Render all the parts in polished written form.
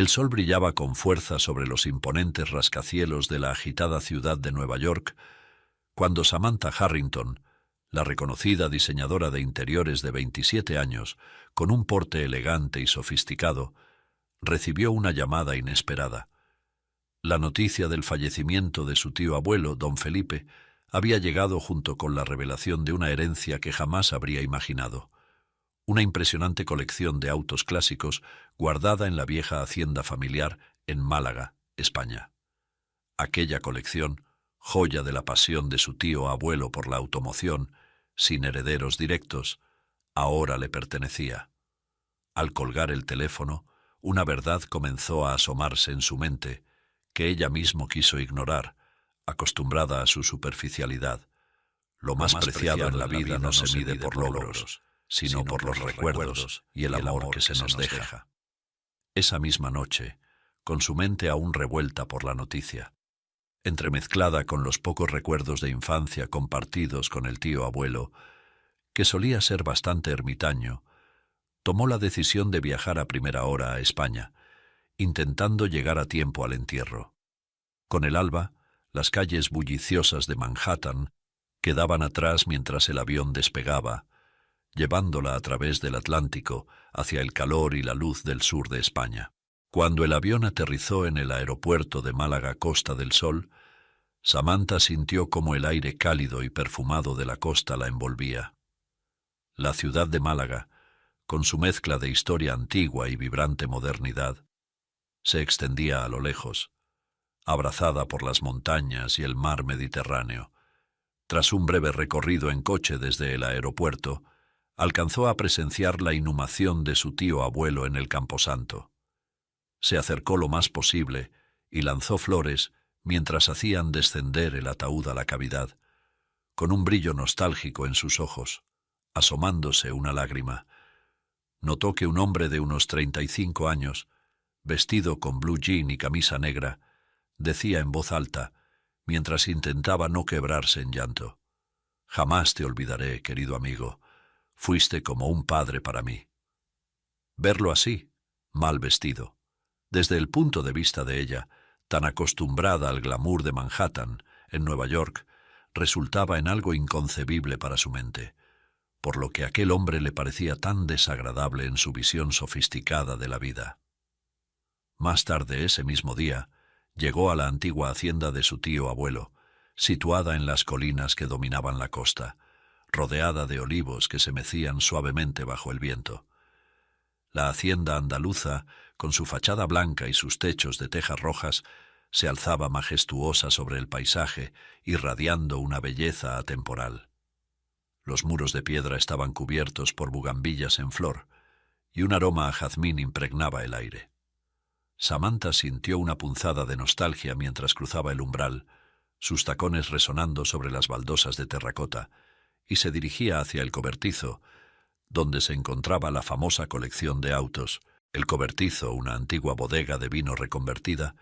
El sol brillaba con fuerza sobre los imponentes rascacielos de la agitada ciudad de Nueva York, cuando Samantha Harrington, la reconocida diseñadora de interiores de 27 años, con un porte elegante y sofisticado, recibió una llamada inesperada. La noticia del fallecimiento de su tío abuelo, don Felipe, había llegado junto con la revelación de una herencia que jamás habría imaginado. Una impresionante colección de autos clásicos guardada en la vieja hacienda familiar en Málaga, España. Aquella colección, joya de la pasión de su tío abuelo por la automoción, sin herederos directos, ahora le pertenecía. Al colgar el teléfono, una verdad comenzó a asomarse en su mente, que ella mismo quiso ignorar, acostumbrada a su superficialidad. Lo más preciado en la vida no se mide por logros, sino por los recuerdos y el amor que se nos deja. Esa misma noche, con su mente aún revuelta por la noticia, entremezclada con los pocos recuerdos de infancia compartidos con el tío abuelo, que solía ser bastante ermitaño, tomó la decisión de viajar a primera hora a España, intentando llegar a tiempo al entierro. Con el alba, las calles bulliciosas de Manhattan quedaban atrás mientras el avión despegaba, llevándola a través del Atlántico hacia el calor y la luz del sur de España. Cuando el avión aterrizó en el aeropuerto de Málaga Costa del Sol, Samantha sintió como el aire cálido y perfumado de la costa la envolvía. La ciudad de Málaga, con su mezcla de historia antigua y vibrante modernidad, se extendía a lo lejos, abrazada por las montañas y el mar Mediterráneo. Tras un breve recorrido en coche desde el aeropuerto, alcanzó a presenciar la inhumación de su tío abuelo en el camposanto. Se acercó lo más posible y lanzó flores mientras hacían descender el ataúd a la cavidad, con un brillo nostálgico en sus ojos, asomándose una lágrima. Notó que un hombre de unos 35 años, vestido con blue jean y camisa negra, decía en voz alta, mientras intentaba no quebrarse en llanto: «Jamás te olvidaré, querido amigo. Fuiste como un padre para mí». Verlo así, mal vestido, desde el punto de vista de ella, tan acostumbrada al glamour de Manhattan, en Nueva York, resultaba en algo inconcebible para su mente, por lo que aquel hombre le parecía tan desagradable en su visión sofisticada de la vida. Más tarde ese mismo día, llegó a la antigua hacienda de su tío abuelo, situada en las colinas que dominaban la costa, rodeada de olivos que se mecían suavemente bajo el viento. La hacienda andaluza, con su fachada blanca y sus techos de tejas rojas, se alzaba majestuosa sobre el paisaje, irradiando una belleza atemporal. Los muros de piedra estaban cubiertos por bugambillas en flor, y un aroma a jazmín impregnaba el aire. Samantha sintió una punzada de nostalgia mientras cruzaba el umbral, sus tacones resonando sobre las baldosas de terracota, y se dirigía hacia el cobertizo, donde se encontraba la famosa colección de autos. El cobertizo, una antigua bodega de vino reconvertida,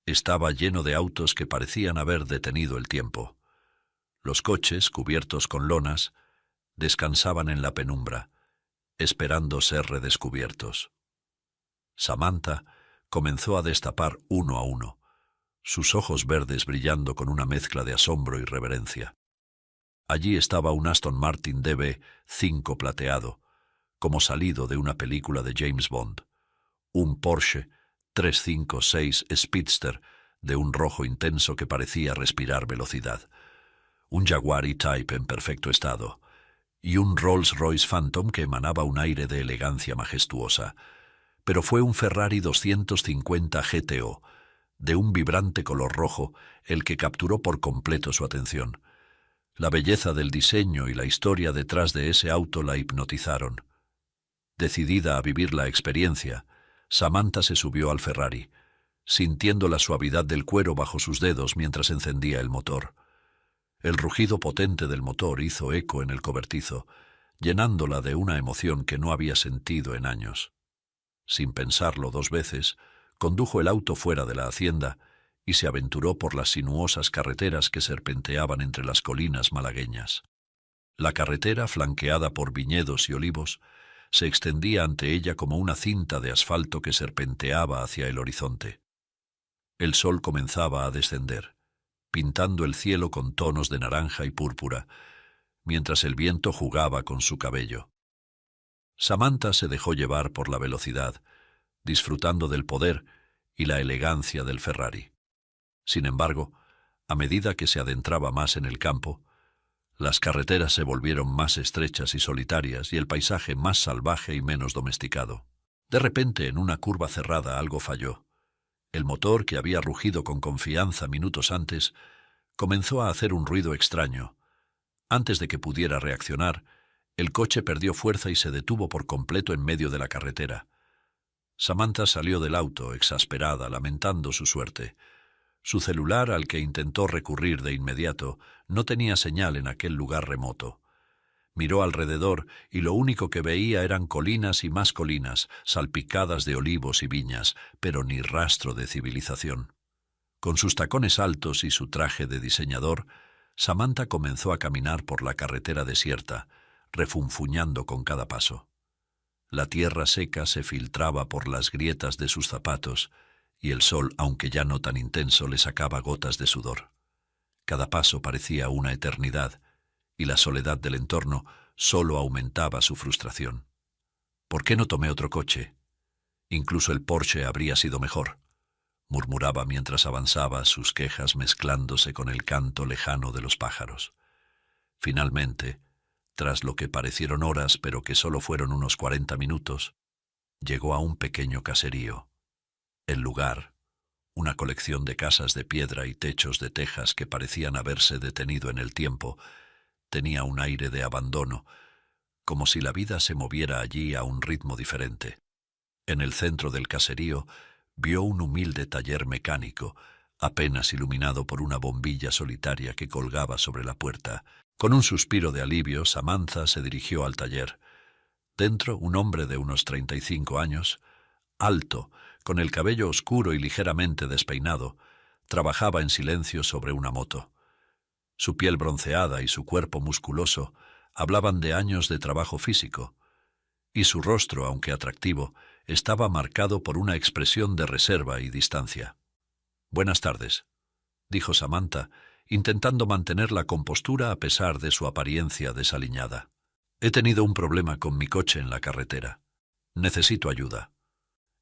estaba lleno de autos que parecían haber detenido el tiempo. Los coches, cubiertos con lonas, descansaban en la penumbra, esperando ser redescubiertos. Samantha comenzó a destapar uno a uno, sus ojos verdes brillando con una mezcla de asombro y reverencia. Allí estaba un Aston Martin DB5 plateado, como salido de una película de James Bond, un Porsche 356 Speedster de un rojo intenso que parecía respirar velocidad, un Jaguar E-Type en perfecto estado, y un Rolls-Royce Phantom que emanaba un aire de elegancia majestuosa, pero fue un Ferrari 250 GTO, de un vibrante color rojo, el que capturó por completo su atención. La belleza del diseño y la historia detrás de ese auto la hipnotizaron. Decidida a vivir la experiencia, Samantha se subió al Ferrari, sintiendo la suavidad del cuero bajo sus dedos mientras encendía el motor. El rugido potente del motor hizo eco en el cobertizo, llenándola de una emoción que no había sentido en años. Sin pensarlo dos veces, condujo el auto fuera de la hacienda y se aventuró por las sinuosas carreteras que serpenteaban entre las colinas malagueñas. La carretera, flanqueada por viñedos y olivos, se extendía ante ella como una cinta de asfalto que serpenteaba hacia el horizonte. El sol comenzaba a descender, pintando el cielo con tonos de naranja y púrpura, mientras el viento jugaba con su cabello. Samantha se dejó llevar por la velocidad, disfrutando del poder y la elegancia del Ferrari. Sin embargo, a medida que se adentraba más en el campo, las carreteras se volvieron más estrechas y solitarias y el paisaje más salvaje y menos domesticado. De repente, en una curva cerrada, algo falló. El motor, que había rugido con confianza minutos antes, comenzó a hacer un ruido extraño. Antes de que pudiera reaccionar, el coche perdió fuerza y se detuvo por completo en medio de la carretera. Samantha salió del auto, exasperada, lamentando su suerte. Su celular, al que intentó recurrir de inmediato, no tenía señal en aquel lugar remoto. Miró alrededor y lo único que veía eran colinas y más colinas, salpicadas de olivos y viñas, pero ni rastro de civilización. Con sus tacones altos y su traje de diseñador, Samantha comenzó a caminar por la carretera desierta, refunfuñando con cada paso. La tierra seca se filtraba por las grietas de sus zapatos, y el sol, aunque ya no tan intenso, le sacaba gotas de sudor. Cada paso parecía una eternidad, y la soledad del entorno solo aumentaba su frustración. ¿Por qué no tomé otro coche? Incluso el Porsche habría sido mejor, murmuraba mientras avanzaba, sus quejas mezclándose con el canto lejano de los pájaros. Finalmente, tras lo que parecieron horas, pero que solo fueron unos 40 minutos, llegó a un pequeño caserío. El lugar, una colección de casas de piedra y techos de tejas que parecían haberse detenido en el tiempo, tenía un aire de abandono, como si la vida se moviera allí a un ritmo diferente. En el centro del caserío vio un humilde taller mecánico, apenas iluminado por una bombilla solitaria que colgaba sobre la puerta. Con un suspiro de alivio, Samantha se dirigió al taller. Dentro, un hombre de unos 35 años, alto, con el cabello oscuro y ligeramente despeinado, trabajaba en silencio sobre una moto. Su piel bronceada y su cuerpo musculoso hablaban de años de trabajo físico, y su rostro, aunque atractivo, estaba marcado por una expresión de reserva y distancia. «Buenas tardes», dijo Samantha, intentando mantener la compostura a pesar de su apariencia desaliñada. «He tenido un problema con mi coche en la carretera. Necesito ayuda».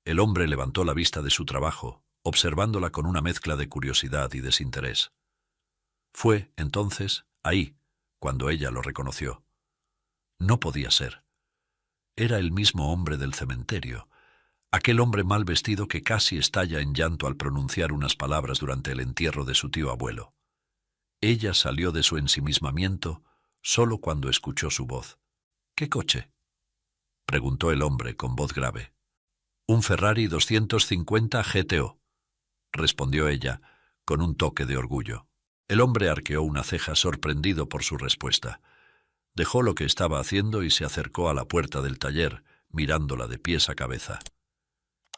El hombre levantó la vista de su trabajo, observándola con una mezcla de curiosidad y desinterés. Fue, entonces, ahí, cuando ella lo reconoció. No podía ser. Era el mismo hombre del cementerio, aquel hombre mal vestido que casi estalla en llanto al pronunciar unas palabras durante el entierro de su tío abuelo. Ella salió de su ensimismamiento solo cuando escuchó su voz. «¿Qué coche?», preguntó el hombre con voz grave. «Un Ferrari 250 GTO», respondió ella, con un toque de orgullo. El hombre arqueó una ceja sorprendido por su respuesta. Dejó lo que estaba haciendo y se acercó a la puerta del taller, mirándola de pies a cabeza.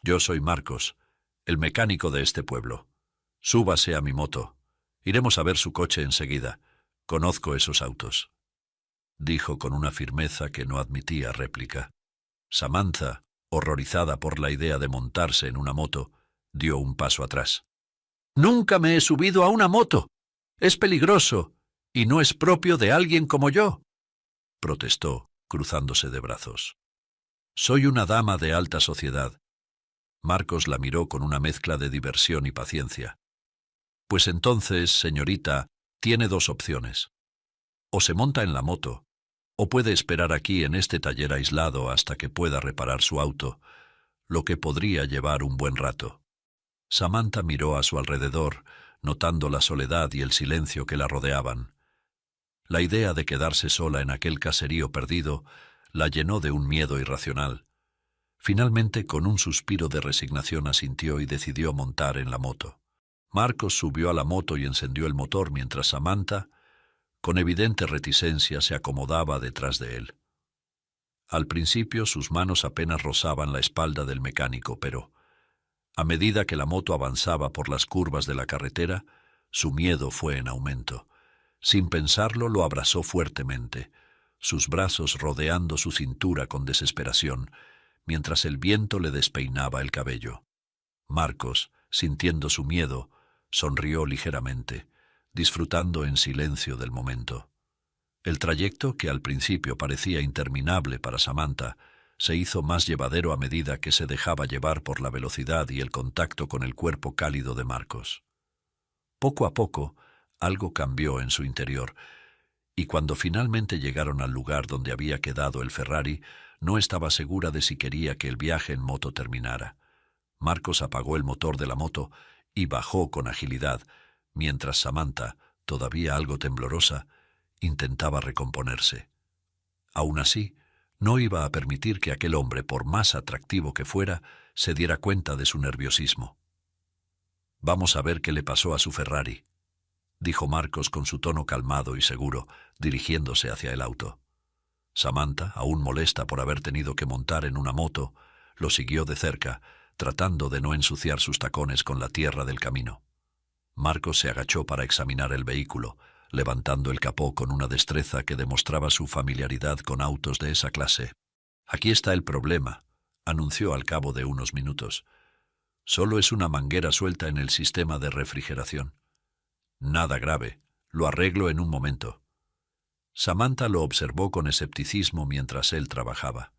«Yo soy Marcos, el mecánico de este pueblo. Súbase a mi moto. Iremos a ver su coche enseguida. Conozco esos autos», dijo con una firmeza que no admitía réplica. Samantha, horrorizada por la idea de montarse en una moto, dio un paso atrás. «Nunca me he subido a una moto. Es peligroso y no es propio de alguien como yo», protestó, cruzándose de brazos. «Soy una dama de alta sociedad». Marcos la miró con una mezcla de diversión y paciencia. «Pues entonces, señorita, tiene dos opciones. O se monta en la moto, o puede esperar aquí en este taller aislado hasta que pueda reparar su auto, lo que podría llevar un buen rato». Samantha miró a su alrededor, notando la soledad y el silencio que la rodeaban. La idea de quedarse sola en aquel caserío perdido la llenó de un miedo irracional. Finalmente, con un suspiro de resignación, asintió y decidió montar en la moto. Marcos subió a la moto y encendió el motor mientras Samantha, con evidente reticencia, se acomodaba detrás de él. Al principio sus manos apenas rozaban la espalda del mecánico, pero a medida que la moto avanzaba por las curvas de la carretera, su miedo fue en aumento. Sin pensarlo, lo abrazó fuertemente. sus brazos rodeando su cintura con desesperación, mientras el viento le despeinaba el cabello. Marcos, sintiendo su miedo, sonrió ligeramente, disfrutando en silencio del momento. El trayecto, que al principio parecía interminable para Samantha, se hizo más llevadero a medida que se dejaba llevar por la velocidad y el contacto con el cuerpo cálido de Marcos. Poco a poco, algo cambió en su interior, y cuando finalmente llegaron al lugar donde había quedado el Ferrari, no estaba segura de si quería que el viaje en moto terminara. Marcos apagó el motor de la moto y bajó con agilidad, mientras Samantha, todavía algo temblorosa, intentaba recomponerse. Aún así, no iba a permitir que aquel hombre, por más atractivo que fuera, se diera cuenta de su nerviosismo. «Vamos a ver qué le pasó a su Ferrari», dijo Marcos con su tono calmado y seguro, dirigiéndose hacia el auto. Samantha, aún molesta por haber tenido que montar en una moto, lo siguió de cerca, tratando de no ensuciar sus tacones con la tierra del camino. Marcos se agachó para examinar el vehículo, levantando el capó con una destreza que demostraba su familiaridad con autos de esa clase. «Aquí está el problema», anunció al cabo de unos minutos. «Solo es una manguera suelta en el sistema de refrigeración. Nada grave, lo arreglo en un momento». Samantha lo observó con escepticismo mientras él trabajaba.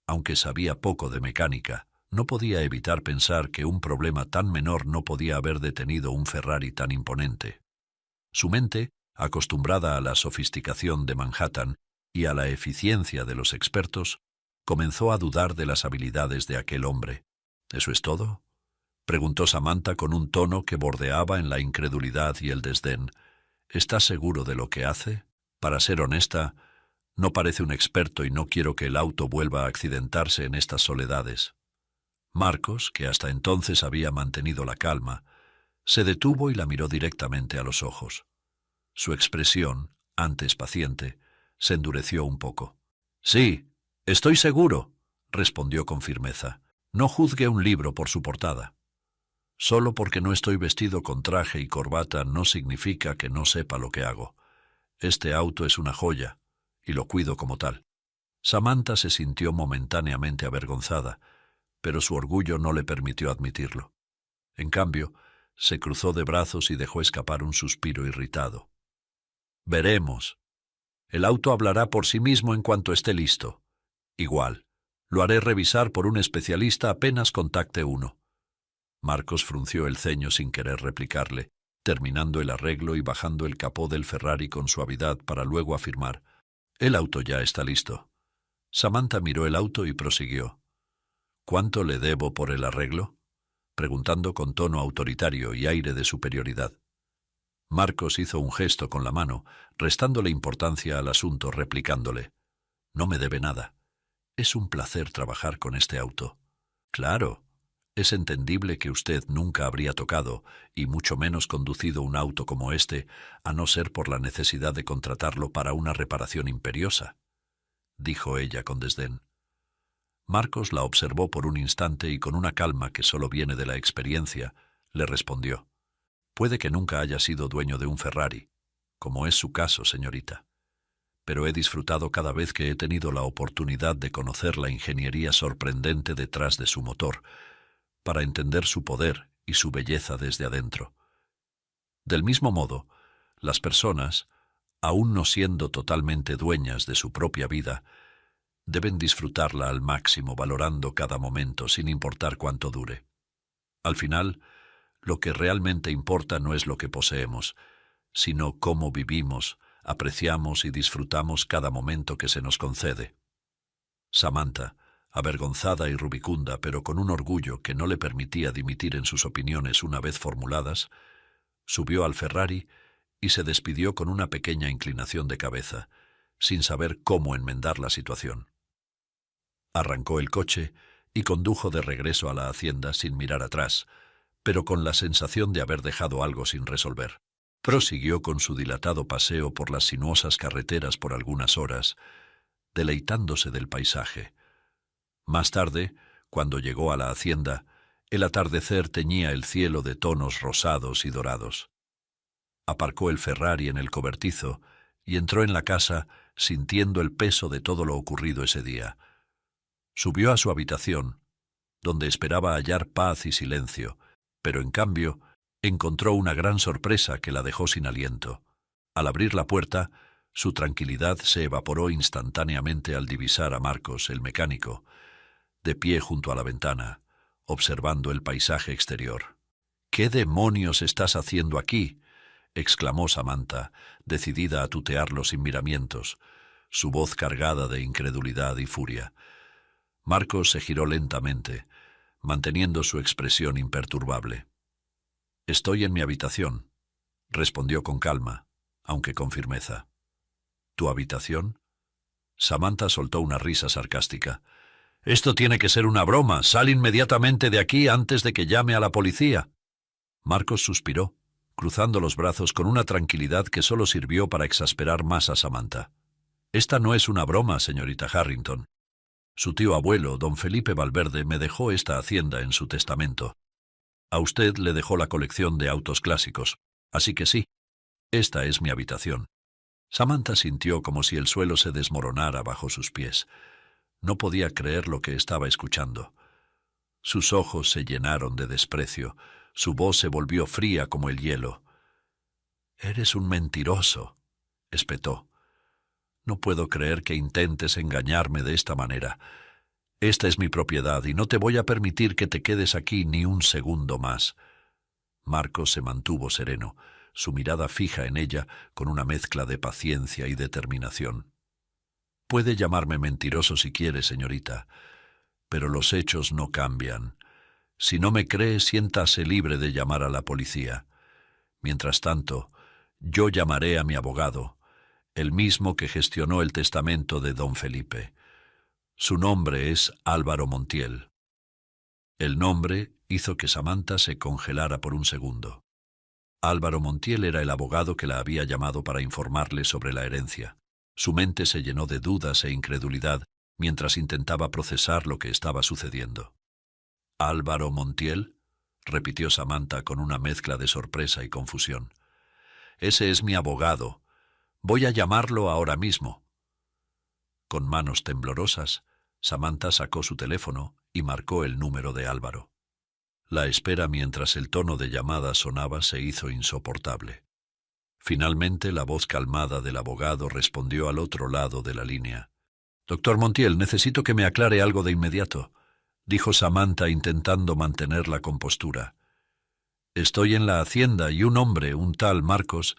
Aunque sabía poco de mecánica, no podía evitar pensar que un problema tan menor no podía haber detenido un Ferrari tan imponente. Su mente, acostumbrada a la sofisticación de Manhattan y a la eficiencia de los expertos, comenzó a dudar de las habilidades de aquel hombre. «¿Eso es todo?», preguntó Samantha con un tono que bordeaba en la incredulidad y el desdén. «¿Estás seguro de lo que hace? Para ser honesta, no parece un experto y no quiero que el auto vuelva a accidentarse en estas soledades». Marcos, que hasta entonces había mantenido la calma, se detuvo y la miró directamente a los ojos. Su expresión, antes paciente, se endureció un poco. «Sí, estoy seguro», respondió con firmeza. «No juzgue un libro por su portada. Solo porque no estoy vestido con traje y corbata no significa que no sepa lo que hago. Este auto es una joya, y lo cuido como tal». Samantha se sintió momentáneamente avergonzada, pero su orgullo no le permitió admitirlo. En cambio, se cruzó de brazos y dejó escapar un suspiro irritado. «Veremos. El auto hablará por sí mismo en cuanto esté listo. Igual, lo haré revisar por un especialista apenas contacte uno». Marcos frunció el ceño sin querer replicarle, terminando el arreglo y bajando el capó del Ferrari con suavidad para luego afirmar: «El auto ya está listo». Samantha miró el auto y prosiguió: «¿Cuánto le debo por el arreglo?», preguntando con tono autoritario y aire de superioridad. Marcos hizo un gesto con la mano, restándole importancia al asunto, replicándole: «No me debe nada. Es un placer trabajar con este auto». «Claro, es entendible que usted nunca habría tocado, y mucho menos conducido un auto como este, a no ser por la necesidad de contratarlo para una reparación imperiosa», dijo ella con desdén. Marcos la observó por un instante y con una calma que solo viene de la experiencia, le respondió: «Puede que nunca haya sido dueño de un Ferrari, como es su caso, señorita, pero he disfrutado cada vez que he tenido la oportunidad de conocer la ingeniería sorprendente detrás de su motor, para entender su poder y su belleza desde adentro. Del mismo modo, las personas, aún no siendo totalmente dueñas de su propia vida, deben disfrutarla al máximo, valorando cada momento sin importar cuánto dure. Al final, lo que realmente importa no es lo que poseemos, sino cómo vivimos, apreciamos y disfrutamos cada momento que se nos concede». Samantha, avergonzada y rubicunda, pero con un orgullo que no le permitía dimitir en sus opiniones una vez formuladas, subió al Ferrari y se despidió con una pequeña inclinación de cabeza, sin saber cómo enmendar la situación. Arrancó el coche y condujo de regreso a la hacienda sin mirar atrás, pero con la sensación de haber dejado algo sin resolver. Prosiguió con su dilatado paseo por las sinuosas carreteras por algunas horas, deleitándose del paisaje. Más tarde, cuando llegó a la hacienda, el atardecer teñía el cielo de tonos rosados y dorados. Aparcó el Ferrari en el cobertizo y entró en la casa sintiendo el peso de todo lo ocurrido ese día. Subió a su habitación, donde esperaba hallar paz y silencio, pero en cambio encontró una gran sorpresa que la dejó sin aliento. Al abrir la puerta, su tranquilidad se evaporó instantáneamente al divisar a Marcos, el mecánico, de pie junto a la ventana, observando el paisaje exterior. «¿Qué demonios estás haciendo aquí?», exclamó Samantha, decidida a tutearlo sin miramientos, su voz cargada de incredulidad y furia. Marcos se giró lentamente, manteniendo su expresión imperturbable. «Estoy en mi habitación», respondió con calma, aunque con firmeza. «¿Tu habitación?». Samantha soltó una risa sarcástica. «Esto tiene que ser una broma. Sal inmediatamente de aquí antes de que llame a la policía». Marcos suspiró, cruzando los brazos con una tranquilidad que solo sirvió para exasperar más a Samantha. «Esta no es una broma, señorita Harrington. Su tío abuelo, don Felipe Valverde, me dejó esta hacienda en su testamento. A usted le dejó la colección de autos clásicos, así que sí, esta es mi habitación». Samantha sintió como si el suelo se desmoronara bajo sus pies. No podía creer lo que estaba escuchando. Sus ojos se llenaron de desprecio, su voz se volvió fría como el hielo. «Eres un mentiroso», espetó. «No puedo creer que intentes engañarme de esta manera. Esta es mi propiedad y no te voy a permitir que te quedes aquí ni un segundo más». Marcos se mantuvo sereno, su mirada fija en ella con una mezcla de paciencia y determinación. «Puede llamarme mentiroso si quiere, señorita, pero los hechos no cambian. Si no me cree, siéntase libre de llamar a la policía. Mientras tanto, yo llamaré a mi abogado, el mismo que gestionó el testamento de don Felipe. Su nombre es Álvaro Montiel». El nombre hizo que Samantha se congelara por un segundo. Álvaro Montiel era el abogado que la había llamado para informarle sobre la herencia. Su mente se llenó de dudas e incredulidad mientras intentaba procesar lo que estaba sucediendo. «¿Álvaro Montiel?», repitió Samantha con una mezcla de sorpresa y confusión. «Ese es mi abogado. Voy a llamarlo ahora mismo». Con manos temblorosas, Samantha sacó su teléfono y marcó el número de Álvaro. La espera mientras el tono de llamada sonaba se hizo insoportable. Finalmente, la voz calmada del abogado respondió al otro lado de la línea. «Doctor Montiel, necesito que me aclare algo de inmediato», dijo Samantha intentando mantener la compostura. «Estoy en la hacienda y un hombre, un tal Marcos,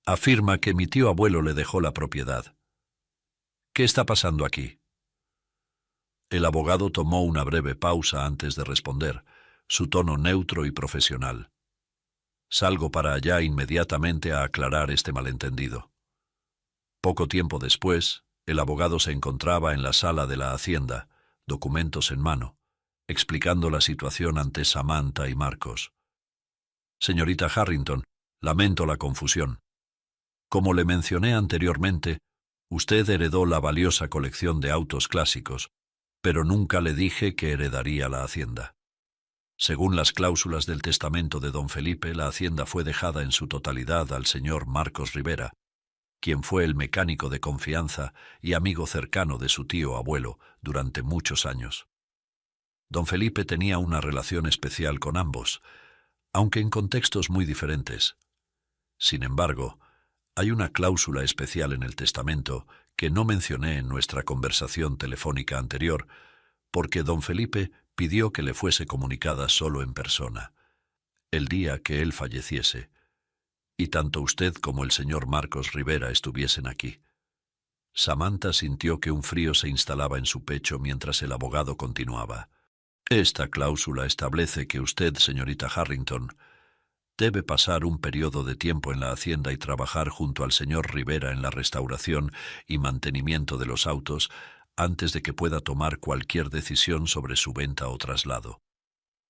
afirma que mi tío abuelo le dejó la propiedad. ¿Qué está pasando aquí?». El abogado tomó una breve pausa antes de responder, su tono neutro y profesional. «Salgo para allá inmediatamente a aclarar este malentendido». Poco tiempo después, el abogado se encontraba en la sala de la hacienda, documentos en mano, explicando la situación ante Samantha y Marcos. «Señorita Harrington, lamento la confusión. Como le mencioné anteriormente, usted heredó la valiosa colección de autos clásicos, pero nunca le dije que heredaría la hacienda. Según las cláusulas del testamento de don Felipe, la hacienda fue dejada en su totalidad al señor Marcos Rivera, quien fue el mecánico de confianza y amigo cercano de su tío abuelo durante muchos años. Don Felipe tenía una relación especial con ambos, aunque en contextos muy diferentes. Sin embargo, hay una cláusula especial en el testamento que no mencioné en nuestra conversación telefónica anterior, porque don Felipe pidió que le fuese comunicada solo en persona, el día que él falleciese, y tanto usted como el señor Marcos Rivera estuviesen aquí. Samantha sintió que un frío se instalaba en su pecho mientras el abogado continuaba. «Esta cláusula establece que usted, señorita Harrington, debe pasar un periodo de tiempo en la hacienda y trabajar junto al señor Rivera en la restauración y mantenimiento de los autos antes de que pueda tomar cualquier decisión sobre su venta o traslado.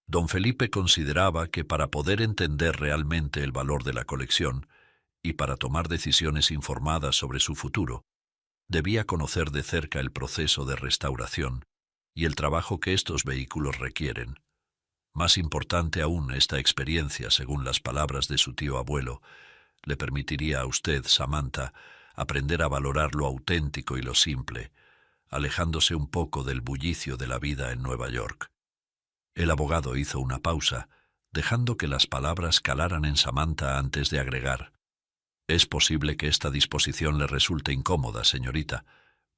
Don Felipe consideraba que para poder entender realmente el valor de la colección y para tomar decisiones informadas sobre su futuro, debía conocer de cerca el proceso de restauración y el trabajo que estos vehículos requieren. Más importante aún, esta experiencia, según las palabras de su tío abuelo, le permitiría a usted, Samantha, aprender a valorar lo auténtico y lo simple, alejándose un poco del bullicio de la vida en Nueva York. El abogado hizo una pausa, dejando que las palabras calaran en Samantha antes de agregar: «Es posible que esta disposición le resulte incómoda, señorita,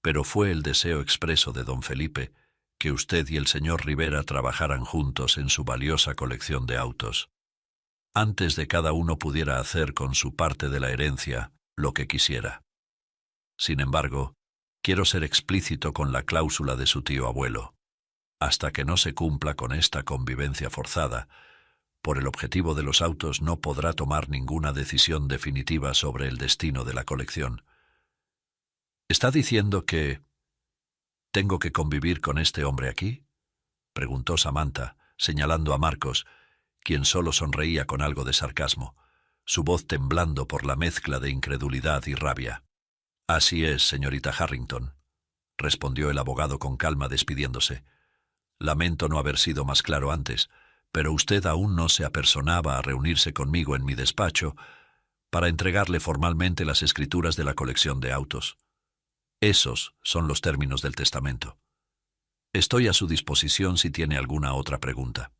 pero fue el deseo expreso de don Felipe que usted y el señor Rivera trabajaran juntos en su valiosa colección de autos. Antes de cada uno pudiera hacer con su parte de la herencia lo que quisiera. Sin embargo, quiero ser explícito con la cláusula de su tío abuelo. Hasta que no se cumpla con esta convivencia forzada, por el objetivo de los autos no podrá tomar ninguna decisión definitiva sobre el destino de la colección». «¿Está diciendo que tengo que convivir con este hombre aquí?», preguntó Samantha, señalando a Marcos, quien solo sonreía con algo de sarcasmo, su voz temblando por la mezcla de incredulidad y rabia. «Así es, señorita Harrington», respondió el abogado con calma, despidiéndose. «Lamento no haber sido más claro antes, pero usted aún no se apersonaba a reunirse conmigo en mi despacho para entregarle formalmente las escrituras de la colección de autos. Esos son los términos del testamento. Estoy a su disposición si tiene alguna otra pregunta»,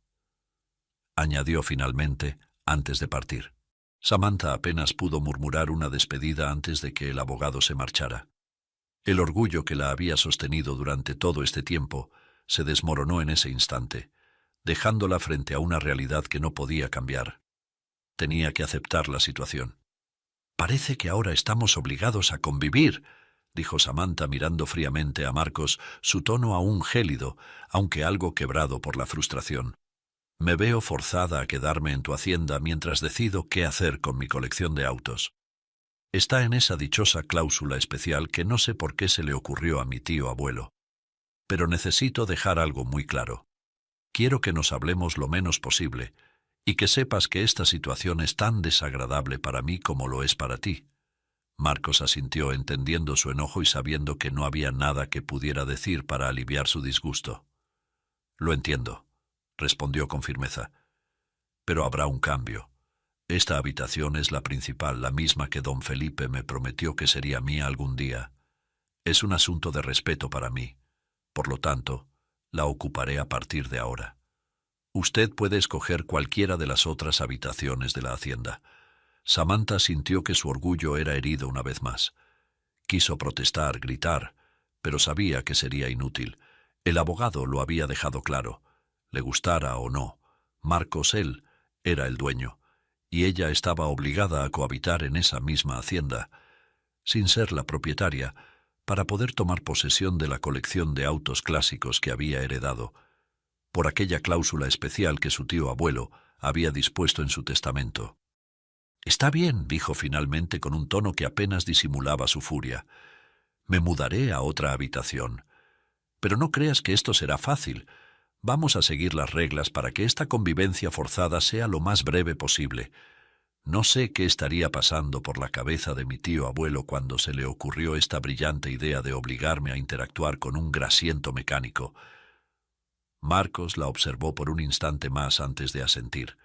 añadió finalmente antes de partir. Samantha apenas pudo murmurar una despedida antes de que el abogado se marchara. El orgullo que la había sostenido durante todo este tiempo se desmoronó en ese instante, dejándola frente a una realidad que no podía cambiar. Tenía que aceptar la situación. «Parece que ahora estamos obligados a convivir», dijo Samantha mirando fríamente a Marcos, su tono aún gélido, aunque algo quebrado por la frustración. «Me veo forzada a quedarme en tu hacienda mientras decido qué hacer con mi colección de autos. Está en esa dichosa cláusula especial que no sé por qué se le ocurrió a mi tío abuelo. Pero necesito dejar algo muy claro. Quiero que nos hablemos lo menos posible y que sepas que esta situación es tan desagradable para mí como lo es para ti». Marcos asintió, entendiendo su enojo y sabiendo que no había nada que pudiera decir para aliviar su disgusto. «Lo entiendo», respondió con firmeza. «Pero habrá un cambio. Esta habitación es la principal, la misma que don Felipe me prometió que sería mía algún día. Es un asunto de respeto para mí. Por lo tanto, la ocuparé a partir de ahora. Usted puede escoger cualquiera de las otras habitaciones de la hacienda». Samantha sintió que su orgullo era herido una vez más. Quiso protestar, gritar, pero sabía que sería inútil. El abogado lo había dejado claro. Le gustara o no, Marcos, él, era el dueño, y ella estaba obligada a cohabitar en esa misma hacienda, sin ser la propietaria, para poder tomar posesión de la colección de autos clásicos que había heredado, por aquella cláusula especial que su tío abuelo había dispuesto en su testamento. «Está bien», dijo finalmente con un tono que apenas disimulaba su furia. «Me mudaré a otra habitación. Pero no creas que esto será fácil. Vamos a seguir las reglas para que esta convivencia forzada sea lo más breve posible. No sé qué estaría pasando por la cabeza de mi tío abuelo cuando se le ocurrió esta brillante idea de obligarme a interactuar con un grasiento mecánico». Marcos la observó por un instante más antes de asentir.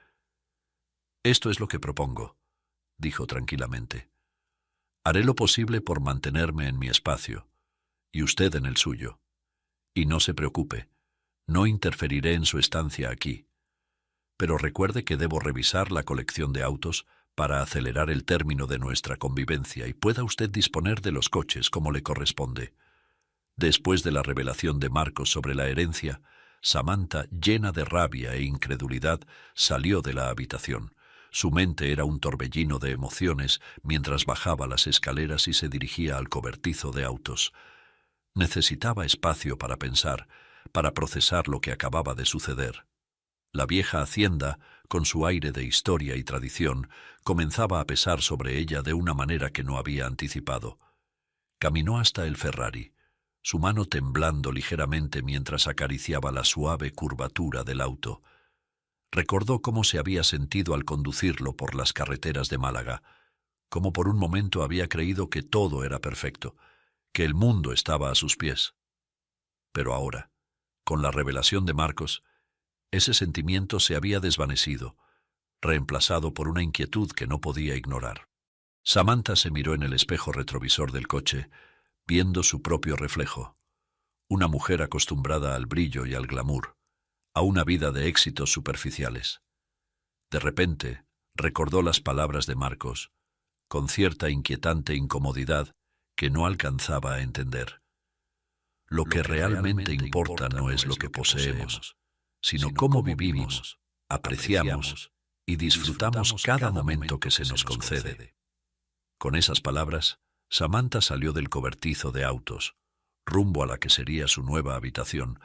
«Esto es lo que propongo», dijo tranquilamente. «Haré lo posible por mantenerme en mi espacio, y usted en el suyo. Y no se preocupe, no interferiré en su estancia aquí. Pero recuerde que debo revisar la colección de autos para acelerar el término de nuestra convivencia y pueda usted disponer de los coches como le corresponde». Después de la revelación de Marcos sobre la herencia, Samantha, llena de rabia e incredulidad, salió de la habitación. Su mente era un torbellino de emociones mientras bajaba las escaleras y se dirigía al cobertizo de autos. Necesitaba espacio para pensar, para procesar lo que acababa de suceder. La vieja hacienda, con su aire de historia y tradición, comenzaba a pesar sobre ella de una manera que no había anticipado. Caminó hasta el Ferrari, su mano temblando ligeramente mientras acariciaba la suave curvatura del auto. Recordó cómo se había sentido al conducirlo por las carreteras de Málaga, cómo por un momento había creído que todo era perfecto, que el mundo estaba a sus pies. Pero ahora, con la revelación de Marcos, ese sentimiento se había desvanecido, reemplazado por una inquietud que no podía ignorar. Samantha se miró en el espejo retrovisor del coche, viendo su propio reflejo. Una mujer acostumbrada al brillo y al glamour, a una vida de éxitos superficiales. De repente, recordó las palabras de Marcos, con cierta inquietante incomodidad que no alcanzaba a entender. Lo que realmente importa no es lo que poseemos, sino cómo vivimos, apreciamos y disfrutamos cada momento que se nos concede. Con esas palabras, Samantha salió del cobertizo de autos, rumbo a la que sería su nueva habitación,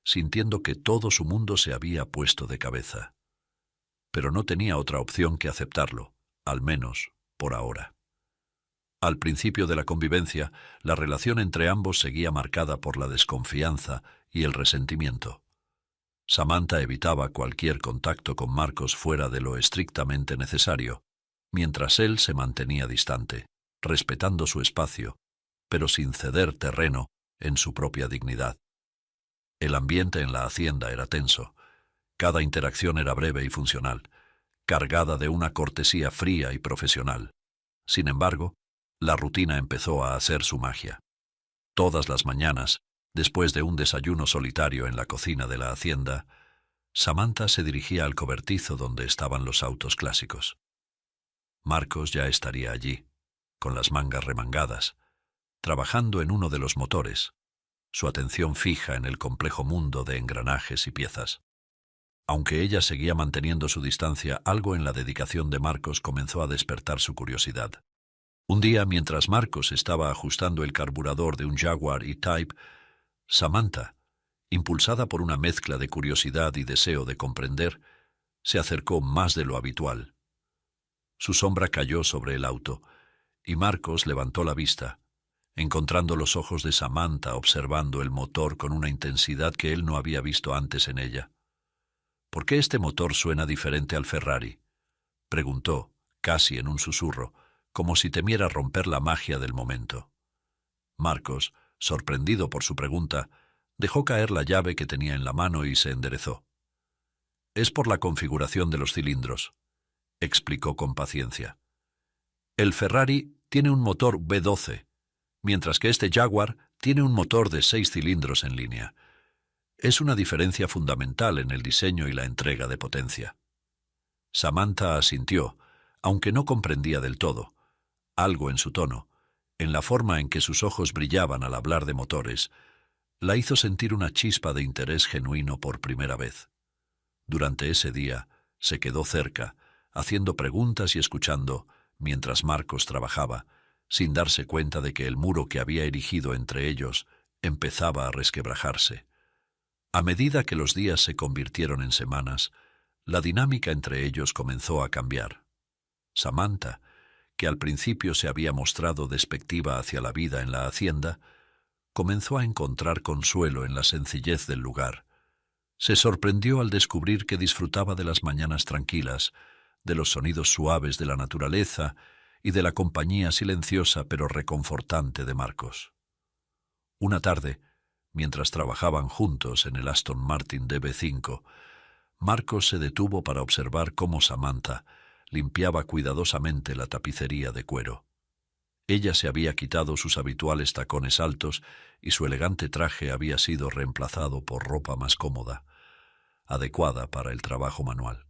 sintiendo que todo su mundo se había puesto de cabeza. Pero no tenía otra opción que aceptarlo, al menos por ahora. Al principio de la convivencia, la relación entre ambos seguía marcada por la desconfianza y el resentimiento. Samantha evitaba cualquier contacto con Marcos fuera de lo estrictamente necesario, mientras él se mantenía distante, respetando su espacio, pero sin ceder terreno en su propia dignidad. El ambiente en la hacienda era tenso. Cada interacción era breve y funcional, cargada de una cortesía fría y profesional. Sin embargo, la rutina empezó a hacer su magia. Todas las mañanas, después de un desayuno solitario en la cocina de la hacienda, Samantha se dirigía al cobertizo donde estaban los autos clásicos. Marcos ya estaría allí, con las mangas remangadas, trabajando en uno de los motores, su atención fija en el complejo mundo de engranajes y piezas. Aunque ella seguía manteniendo su distancia, algo en la dedicación de Marcos comenzó a despertar su curiosidad. Un día, mientras Marcos estaba ajustando el carburador de un Jaguar E-Type, Samantha, impulsada por una mezcla de curiosidad y deseo de comprender, se acercó más de lo habitual. Su sombra cayó sobre el auto, y Marcos levantó la vista, encontrando los ojos de Samantha observando el motor con una intensidad que él no había visto antes en ella. «¿Por qué este motor suena diferente al Ferrari?», preguntó, casi en un susurro, como si temiera romper la magia del momento. Marcos, sorprendido por su pregunta, dejó caer la llave que tenía en la mano y se enderezó. «Es por la configuración de los cilindros», explicó con paciencia. «El Ferrari tiene un motor V12, mientras que este Jaguar tiene un motor de 6 cilindros en línea. Es una diferencia fundamental en el diseño y la entrega de potencia». Samantha asintió, aunque no comprendía del todo. Algo en su tono, en la forma en que sus ojos brillaban al hablar de motores, la hizo sentir una chispa de interés genuino por primera vez. Durante ese día, se quedó cerca, haciendo preguntas y escuchando, mientras Marcos trabajaba, sin darse cuenta de que el muro que había erigido entre ellos empezaba a resquebrajarse. A medida que los días se convirtieron en semanas, la dinámica entre ellos comenzó a cambiar. Samantha, que al principio se había mostrado despectiva hacia la vida en la hacienda, comenzó a encontrar consuelo en la sencillez del lugar. Se sorprendió al descubrir que disfrutaba de las mañanas tranquilas, de los sonidos suaves de la naturaleza y de la compañía silenciosa pero reconfortante de Marcos. Una tarde, mientras trabajaban juntos en el Aston Martin DB5, Marcos se detuvo para observar cómo Samantha limpiaba cuidadosamente la tapicería de cuero. Ella se había quitado sus habituales tacones altos y su elegante traje había sido reemplazado por ropa más cómoda, adecuada para el trabajo manual.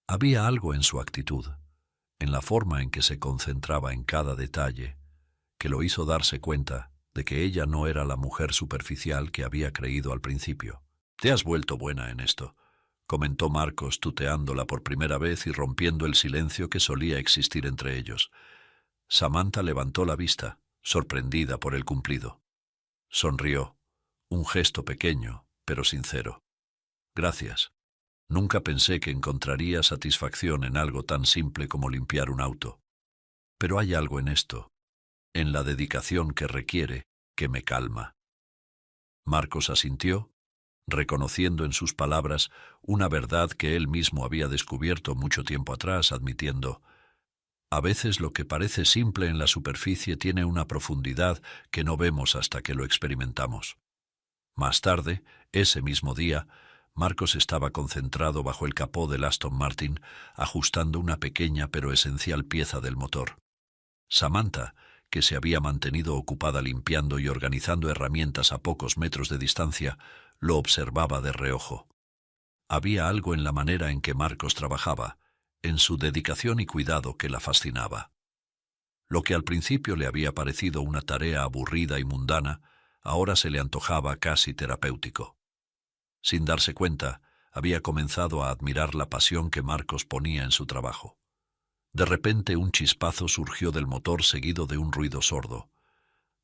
Había algo en su actitud, en la forma en que se concentraba en cada detalle, que lo hizo darse cuenta de que ella no era la mujer superficial que había creído al principio. «Te has vuelto buena en esto», comentó Marcos tuteándola por primera vez y rompiendo el silencio que solía existir entre ellos. Samantha levantó la vista, sorprendida por el cumplido. Sonrió, un gesto pequeño, pero sincero. «Gracias. Nunca pensé que encontraría satisfacción en algo tan simple como limpiar un auto. Pero hay algo en esto, en la dedicación que requiere, que me calma». Marcos asintió, reconociendo en sus palabras una verdad que él mismo había descubierto mucho tiempo atrás, admitiendo: «A veces lo que parece simple en la superficie tiene una profundidad que no vemos hasta que lo experimentamos». Más tarde, ese mismo día, Marcos estaba concentrado bajo el capó del Aston Martin, ajustando una pequeña pero esencial pieza del motor. Samantha, que se había mantenido ocupada limpiando y organizando herramientas a pocos metros de distancia, lo observaba de reojo. Había algo en la manera en que Marcos trabajaba, en su dedicación y cuidado, que la fascinaba. Lo que al principio le había parecido una tarea aburrida y mundana, ahora se le antojaba casi terapéutico. Sin darse cuenta, había comenzado a admirar la pasión que Marcos ponía en su trabajo. De repente un chispazo surgió del motor seguido de un ruido sordo.